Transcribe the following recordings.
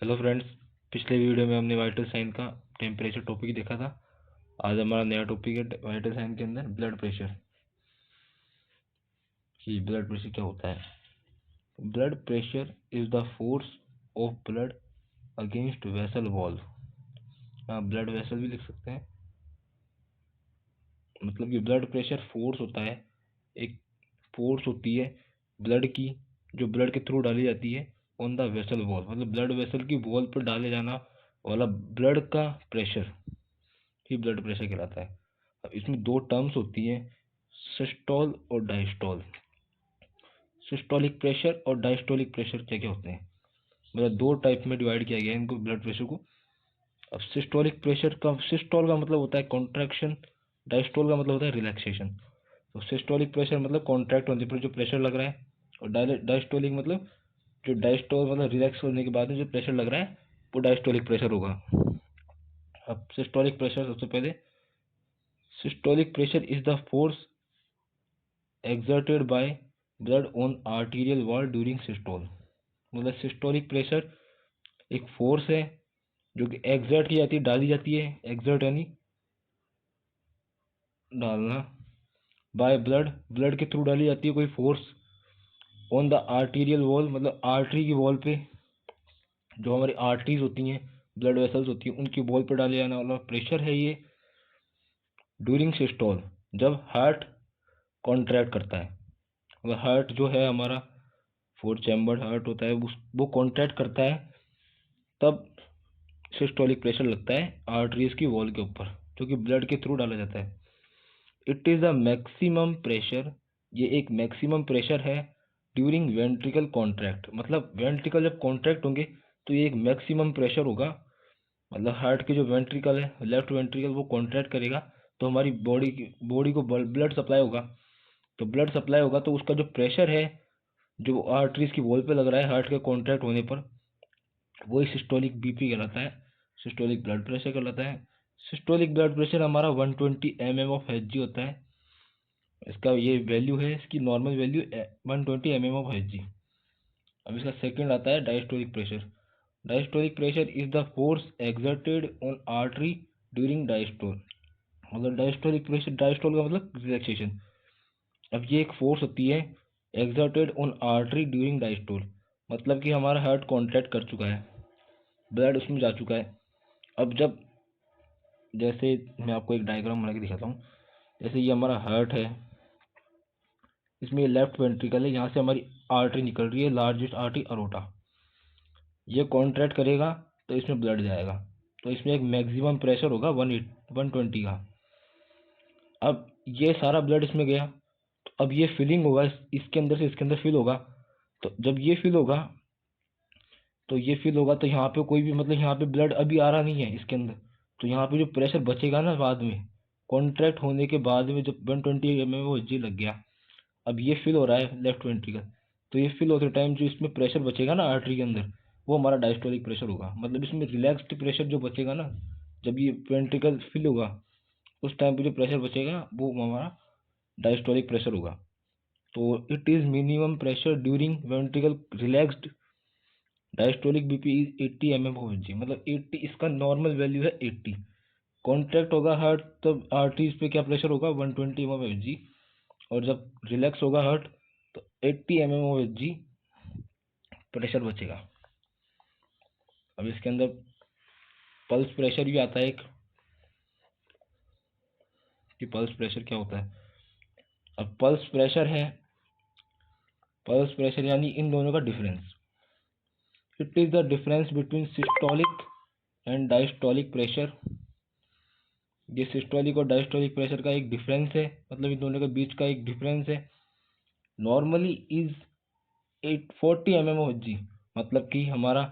Hello friends. पिछले video में हमने वाइटल साइन का टेम्परेचर टॉपिक देखा था। आज हमारा नया टॉपिक है वाइटल साइन के अंदर ब्लड प्रेशर। कि ब्लड प्रेशर क्या होता है। Blood pressure is the force of blood against vessel wall. हाँ, ब्लड वेसल भी लिख सकते हैं। मतलब कि ब्लड प्रेशर फोर्स होता है, एक फोर्स होती है ब्लड की, जो ब्लड के थ्रू डाली जाती है ऑन द वेसल वॉल। मतलब ब्लड वेसल की वॉल पर डाले जाना वाला ब्लड का प्रेशर ही ब्लड प्रेशर कहलाता है। अब इसमें दो टर्म्स होती हैं, सिस्टोल और डायस्टोल। सिस्टोलिक प्रेशर और डायस्टोलिक प्रेशर क्या क्या होते हैं, मतलब दो टाइप में डिवाइड किया गया है इनको, ब्लड प्रेशर को। अब सिस्टोलिक प्रेशर का, सिस्टोल का मतलब होता है कॉन्ट्रैक्शन, डायस्टोल का मतलब होता है रिलैक्सेशन। तो सिस्टोलिक प्रेशर मतलब कॉन्ट्रैक्ट होने पर जो प्रेशर लग रहा है, और डायस्टोलिक मतलब जो डायस्टोल मतलब रिलैक्स होने के बाद में जो प्रेशर लग रहा है वो डायस्टोलिक प्रेशर होगा। अब सिस्टोलिक प्रेशर, सबसे पहले systolic pressure is the force exerted by blood on arterial wall during systole। मतलब सिस्टोलिक प्रेशर एक फोर्स है जो कि एक्सर्ट की जाती है, डाली जाती है, एक्सर्ट यानी डालना, बाय ब्लड, ब्लड के थ्रू डाली जाती है कोई force, on the arterial wall मतलब आर्टरी की वॉल पे, जो हमारी आर्टरीज होती हैं, ब्लड वेसल्स होती हैं, उनकी वॉल पे डाले जाने वाला प्रेशर है ये ड्यूरिंग सिस्टोल, जब हार्ट कॉन्ट्रैक्ट करता है। मतलब हार्ट जो है हमारा, फोर चैम्बर्ड हार्ट होता है, वो कॉन्ट्रैक्ट करता है, तब सिस्टोलिक प्रेशर लगता है आर्टरीज की वॉल के ऊपर, जो कि ब्लड के थ्रू डाला जाता है। It is the maximum pressure, ये एक मैक्सिमम प्रेशर है ड्यूरिंग वेंट्रिकल कॉन्ट्रैक्ट। मतलब वेंट्रिकल जब कॉन्ट्रैक्ट होंगे तो ये एक मैक्सिमम प्रेशर होगा। मतलब हार्ट के जो वेंट्रिकल है, लेफ्ट वेंट्रिकल, वो कॉन्ट्रैक्ट करेगा तो हमारी बॉडी को ब्लड सप्लाई होगा। तो ब्लड सप्लाई होगा तो उसका जो प्रेशर है, जो आर्टरीज की वॉल पे लग रहा है हार्ट के कॉन्ट्रैक्ट होने पर, वही सिस्टोलिक बीपी कहलाता है, सिस्टोलिक ब्लड प्रेशर कहलाता है। सिस्टोलिक ब्लड प्रेशर हमारा 120 mm/Hg होता है। इसका ये वैल्यू है, इसकी नॉर्मल वैल्यू 120 mm/Hg। अब इसका सेकंड आता है diastolic pressure. Diastolic pressure is the force exerted on artery during diastole. मतलब डायस्टोलिक प्रेशर, डायस्टोल का मतलब रिलैक्सेशन। अब ये एक फोर्स होती है exerted on artery during diastole, मतलब कि हमारा हार्ट कॉन्ट्रैक्ट कर चुका है, ब्लड उसमें जा चुका है। अब जब, जैसे मैं आपको एक डायग्राम बना के दिखाता हूँ। जैसे ये हमारा हार्ट है, इसमें ये लेफ्ट वेंट्रिकल है, यहाँ से हमारी आर्टरी निकल रही है, लार्जेस्ट आर्टरी अरोटा। ये कॉन्ट्रैक्ट करेगा तो इसमें ब्लड जाएगा, तो इसमें एक मैक्सिमम प्रेशर होगा 120 का। अब ये सारा ब्लड इसमें गया, तो अब ये फिलिंग होगा, इसके अंदर से इसके अंदर फिल होगा। तो जब ये फिल होगा, तो यहाँ पे कोई भी, मतलब यहाँ पे ब्लड अभी आ रहा नहीं है इसके अंदर, तो यहाँ पे जो प्रेशर बचेगा ना बाद में, कॉन्ट्रैक्ट होने के बाद में जब 120 mm/Hg लग गया, अब ये फिल हो रहा है लेफ्ट वेंट्रिकल, तो ये फिल होते टाइम जो इसमें प्रेशर बचेगा ना आर्टरी के अंदर, वो हमारा डायस्टोलिक प्रेशर होगा। मतलब इसमें रिलैक्स्ड प्रेशर जो बचेगा ना, जब ये वेंट्रिकल फिल होगा उस टाइम पे जो प्रेशर बचेगा वो हमारा डायस्टोलिक प्रेशर होगा। तो it is minimum pressure during ventricle relaxed. Diastolic BP is 80 mm/Hg। मतलब 80, इसका नॉर्मल वैल्यू है 80। कॉन्ट्रैक्ट होगा हार्ट तब आर्टरीज पे क्या प्रेशर होगा, 120 mm/Hg। और जब रिलैक्स होगा हार्ट तो 80 mm/Hg प्रेशर बचेगा। अब इसके अंदर पल्स प्रेशर भी आता है एक, कि पल्स प्रेशर क्या होता है। अब पल्स प्रेशर है, पल्स प्रेशर यानी इन दोनों का difference. It is the difference between systolic and diastolic pressure. ये सिस्टोलिक और डायस्टोलिक प्रेशर का एक डिफरेंस है, मतलब इन दोनों के बीच का एक डिफरेंस है। Normally is 840 mm/Hg। मतलब कि हमारा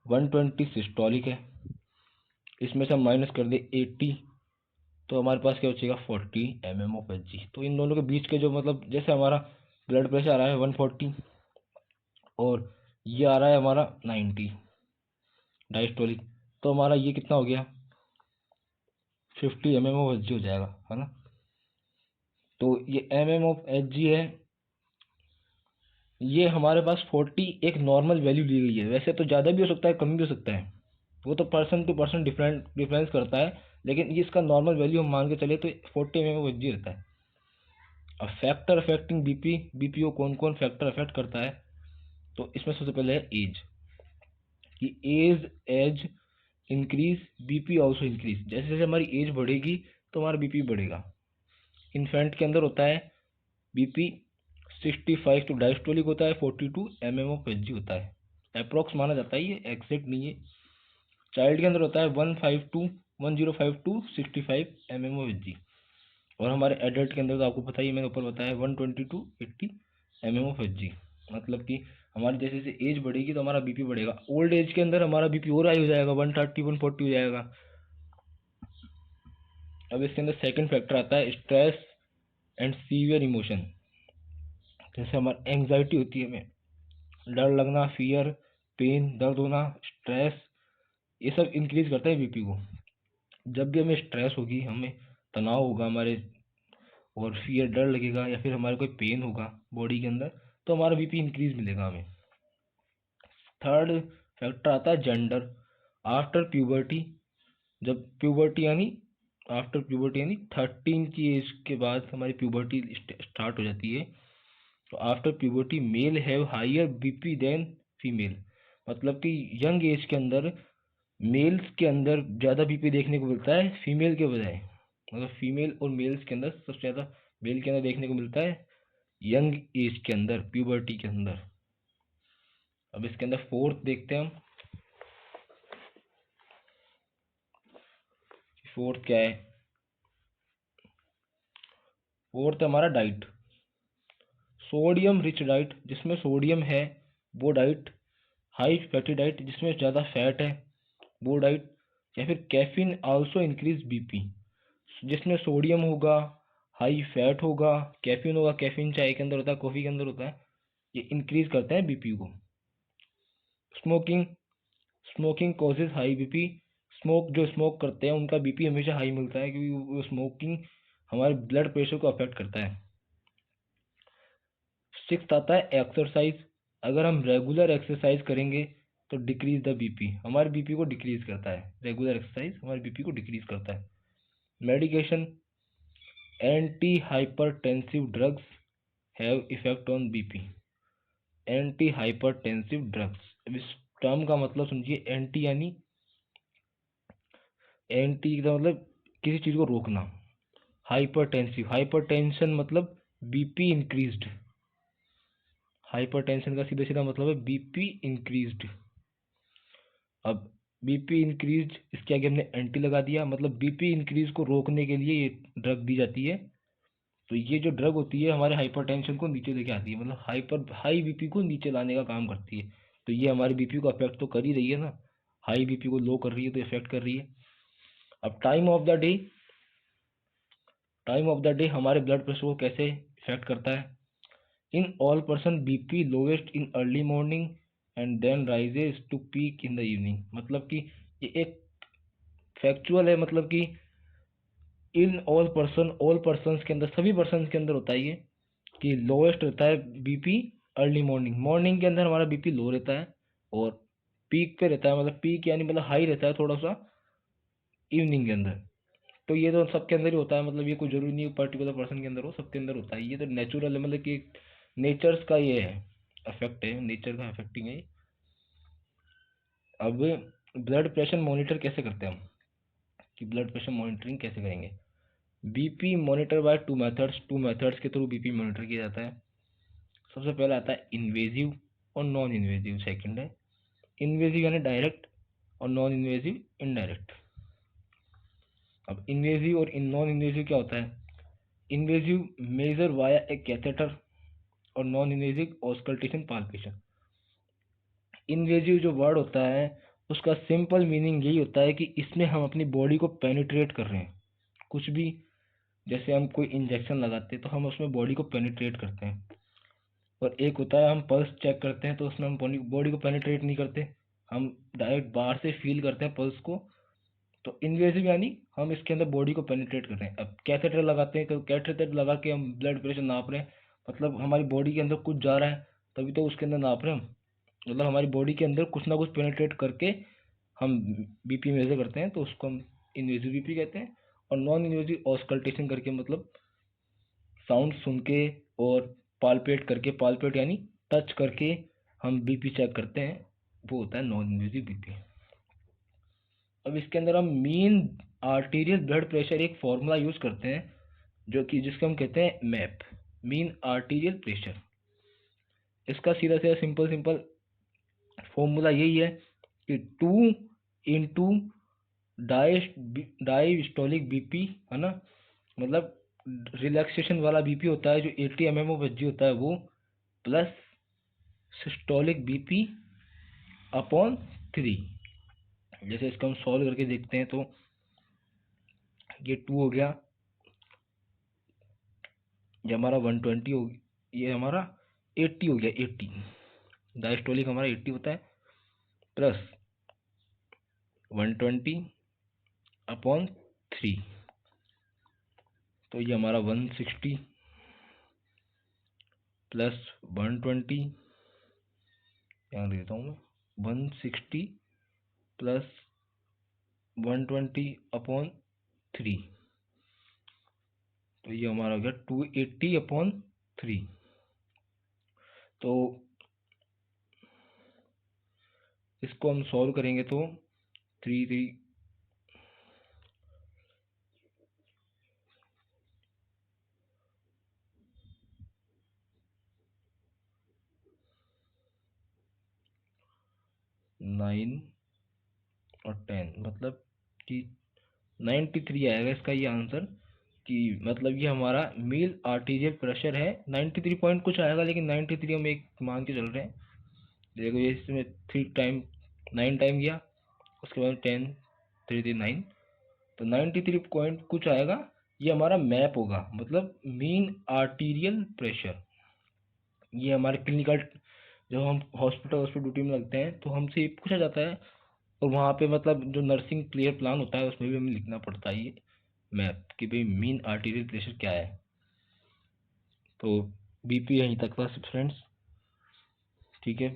120 सिस्टोलिक है, इसमें से हम माइनस कर दे 80, तो हमारे पास क्या बचेगा 40 mm/Hg। तो इन दोनों के बीच के जो, मतलब जैसे हमारा ब्लड प्रेशर आ रहा है 140 और ये आ रहा है हमारा 90 डायस्टोलिक, तो हमारा ये कितना हो गया 50 mm/Hg हो जाएगा, है ना। तो ये mm/Hg है, ये हमारे पास 40 एक नॉर्मल वैल्यू ली गई है। वैसे तो ज़्यादा भी हो सकता है, कम भी हो सकता है, वो तो पर्सन टू पर्सन डिफरेंस करता है, लेकिन ये इसका नॉर्मल वैल्यू हम मान के चले तो 40 mm रहता है। अब फैक्टर अफेक्टिंग बीपी, बीपी को कौन कौन फैक्टर अफेक्ट करता है, तो इसमें सबसे पहले है एज, कि age increase BP also increase. जैसे जैसे हमारी एज बढ़ेगी तो हमारा बीपी बढ़ेगा। इन्फेंट के अंदर होता है बीपी 65 टू डायस्टोलिक होता है, 42 mmHg होता है, अप्रोक्स माना जाता है, ये एग्जैक्ट नहीं है। चाइल्ड के अंदर होता है 1052 65 mmHg, और हमारे एडल्ट के अंदर तो आपको पता ही है, मैंने ऊपर बताया 120 टू 80 mmHg। मतलब कि हमारी जैसे जैसे एज बढ़ेगी तो हमारा बीपी बढ़ेगा। ओल्ड एज के अंदर हमारा बीपी और हाई हो जाएगा, 130 140 हो जाएगा। अब इसके अंदर सेकंड फैक्टर आता है स्ट्रेस एंड सीवियर इमोशन। जैसे हमारी एंग्जाइटी होती है, हमें डर लगना, फियर, पेन, दर्द होना, स्ट्रेस, ये सब इंक्रीज करता है बीपी को। जब भी हमें स्ट्रेस होगी, हमें तनाव होगा हमारे, और फियर डर लगेगा, या फिर हमारे कोई पेन होगा बॉडी के अंदर, तो हमारा बीपी इंक्रीज मिलेगा हमें। थर्ड फैक्टर आता है जेंडर। आफ्टर प्यूबर्टी, जब प्यूबर्टी यानी आफ्टर प्यूबर्टी यानी 13 की एज के बाद हमारी प्यूबर्टी स्टार्ट हो जाती है, तो after puberty male have higher BP than female. मतलब कि यंग एज के अंदर मेल्स के अंदर ज़्यादा बीपी देखने को मिलता है फीमेल के बजाय। मतलब फीमेल और मेल्स के अंदर सबसे ज़्यादा मेल के अंदर देखने को मिलता है यंग एज के अंदर, प्यूबर्टी के अंदर। अब इसके अंदर फोर्थ देखते हैं हम, फोर्थ क्या है। फोर्थ है हमारा डाइट, सोडियम रिच डाइट, जिसमें सोडियम है वो डाइट, हाई फैटी डाइट जिसमें ज़्यादा फैट है वो डाइट, या फिर कैफीन आल्सो इंक्रीज बीपी, जिसमें सोडियम होगा, हाई फैट होगा, कैफीन होगा, कैफीन चाय के अंदर होता है, कॉफ़ी के अंदर होता है, ये इंक्रीज करते हैं बीपी को। Smoking, smoking causes high BP, smoke जो स्मोक करते हैं उनका बीपी हमेशा हाई मिलता है, क्योंकि वो स्मोकिंग हमारे ब्लड प्रेशर को अफेक्ट करता है। सिक्स्थ आता है एक्सरसाइज, अगर हम रेगुलर एक्सरसाइज करेंगे तो डिक्रीज द बीपी, हमारे बीपी को डिक्रीज करता है, रेगुलर एक्सरसाइज हमारे बीपी को डिक्रीज करता है। Medication, anti hypertensive drugs have effect on BP, anti hypertensive drugs, अब इस टर्म का मतलब समझिए, एंटी यानी एंटी का मतलब किसी चीज़ को रोकना, हाइपरटेंसिव, हाइपरटेंशन मतलब बीपी इंक्रीज्ड, हाइपरटेंशन का सीधा सीधा मतलब है बीपी इंक्रीज्ड। अब बीपी इंक्रीज, इसके आगे हमने एंटी लगा दिया, मतलब बीपी इंक्रीज को रोकने के लिए ये ड्रग दी जाती है। तो ये जो ड्रग होती है हमारे हाइपरटेंशन को नीचे लेके आती है, मतलब हाई बीपी को नीचे लाने का काम करती है। तो ये हमारी बीपी को अफेक्ट तो कर ही रही है ना, हाई बीपी को लो कर रही है तो इफेक्ट कर रही है। अब time of the day, time of the day हमारे ब्लड प्रेशर को कैसे इफेक्ट करता है। In all person BP lowest in early morning and then rises to peak in the evening. मतलब कि ये एक फैक्चुअल है, मतलब कि इन ऑल पर्सन के अंदर, सभी पर्सन के अंदर होता है ये, कि लोएस्ट रहता है बीपी अर्ली मॉर्निंग, मॉर्निंग के अंदर हमारा बीपी लो रहता है, और पीक पे रहता है, मतलब पीक यानी मतलब हाई रहता है थोड़ा सा इवनिंग के अंदर। तो ये तो सबके अंदर ही होता है, मतलब ये कोई जरूरी नहीं पर्टिकुलर पर्सन के अंदर हो, सबके अंदर होता है, ये तो नेचुरल है, मतलब कि नेचर्स का ये है, अफेक्ट है, नेचर का अफेक्टिंग है। अब ब्लड प्रेशर मॉनिटर कैसे करते हैं हम, कि ब्लड प्रेशर मॉनिटरिंग कैसे करेंगे। BP monitor by two methods के थ्रू बीपी मॉनिटर किया जाता है। सबसे पहला आता है इन्वेजिव और नॉन इन्वेजिव, सेकंड है इन्वेजिव यानी डायरेक्ट, और नॉन इन्वेजिव इनडायरेक्ट। अब इन्वेजिव और नॉन इन्वेजिव क्या होता है। इन्वेजिव मेजर वाया ए कैथेटर, और non invasive auscultation palpation. Invasive जो वर्ड होता है उसका सिंपल मीनिंग यही होता है कि इसमें हम अपनी बॉडी को पेनिट्रेट कर रहे हैं, कुछ भी, जैसे हम कोई इंजेक्शन लगाते हैं तो हम उसमें बॉडी को पेनिट्रेट करते हैं। और एक होता है हम पल्स चेक करते हैं, तो उसमें हम बॉडी को पेनिट्रेट नहीं करते, हम डायरेक्ट बाहर से फील करते हैं पल्स को। तो इन्वेजिव यानी हम इसके अंदर बॉडी को पेनिट्रेट कर रहे हैं। अब कैथेटर लगाते हैं तो कैथेटर लगा के हम ब्लड प्रेशर नाप रहे हैं, मतलब हमारी बॉडी के अंदर कुछ जा रहा है, तभी तो उसके अंदर नाप रहे हैं हम। मतलब हमारी बॉडी के अंदर कुछ ना कुछ पेनिट्रेट करके हम बीपी मेजर करते हैं, तो उसको हम इन्वेजिव बीपी कहते हैं। और नॉन इन्वेजिव ऑस्कल्टेशन करके, मतलब साउंड सुन के और पालपेट करके, पालपेट यानी टच करके हम बीपी चेक करते हैं, वो होता है नॉन इन्वेजिव बीपी। अब इसके अंदर हम मीन आर्टीरियल ब्लड प्रेशर एक फॉर्मूला यूज करते हैं, जो कि जिसको हम कहते हैं मैप, मीन आर्टीरियल प्रेशर। इसका सीधा सीधा सिंपल सिंपल फॉर्मूला यही है कि 2 इंटू डायस्टोलिक बीपी, है ना, मतलब रिलैक्सेशन वाला बीपी होता है जो 80 mmHg होता है वो, प्लस सिस्टोलिक बीपी अपॉन 3। जैसे इसको हम सॉल्व करके देखते हैं, तो ये 2 हो गया, ये हमारा 120 हो गया, ये हमारा 80 हो गया, 80 डायस्टोलिक हमारा 80 होता है, प्लस 120 अपॉन 3, तो ये हमारा 160 प्लस 120, यहाँ देता हूँ मैं, 160 प्लस 120 अपॉन 3, तो ये हमारा हो गया 280 अपॉन 3। तो इसको हम सॉल्व करेंगे तो 3 9 और 10, मतलब कि 93 आएगा इसका ये आंसर। कि मतलब ये हमारा मील आर्टीरियल प्रेशर है, 93 पॉइंट कुछ आएगा, लेकिन 93 हम एक मान के चल रहे हैं। देखो ये इसमें 3 टाइम 9 टाइम गया, उसके बाद 10 3 3 9, तो 93 पॉइंट कुछ आएगा। ये हमारा मैप होगा, मतलब मीन आर्टीरियल प्रेशर। ये हमारे क्लिनिकल, जब हम हॉस्पिटल ड्यूटी में लगते हैं तो हमसे ये पूछा जाता है, और वहाँ पे मतलब जो नर्सिंग क्लियर प्लान होता है उसमें भी हमें लिखना पड़ता है ये मैप, कि भाई मीन आर्टीरियल प्रेशर क्या है। तो बीपी यहीं तक था फ्रेंड्स, ठीक है।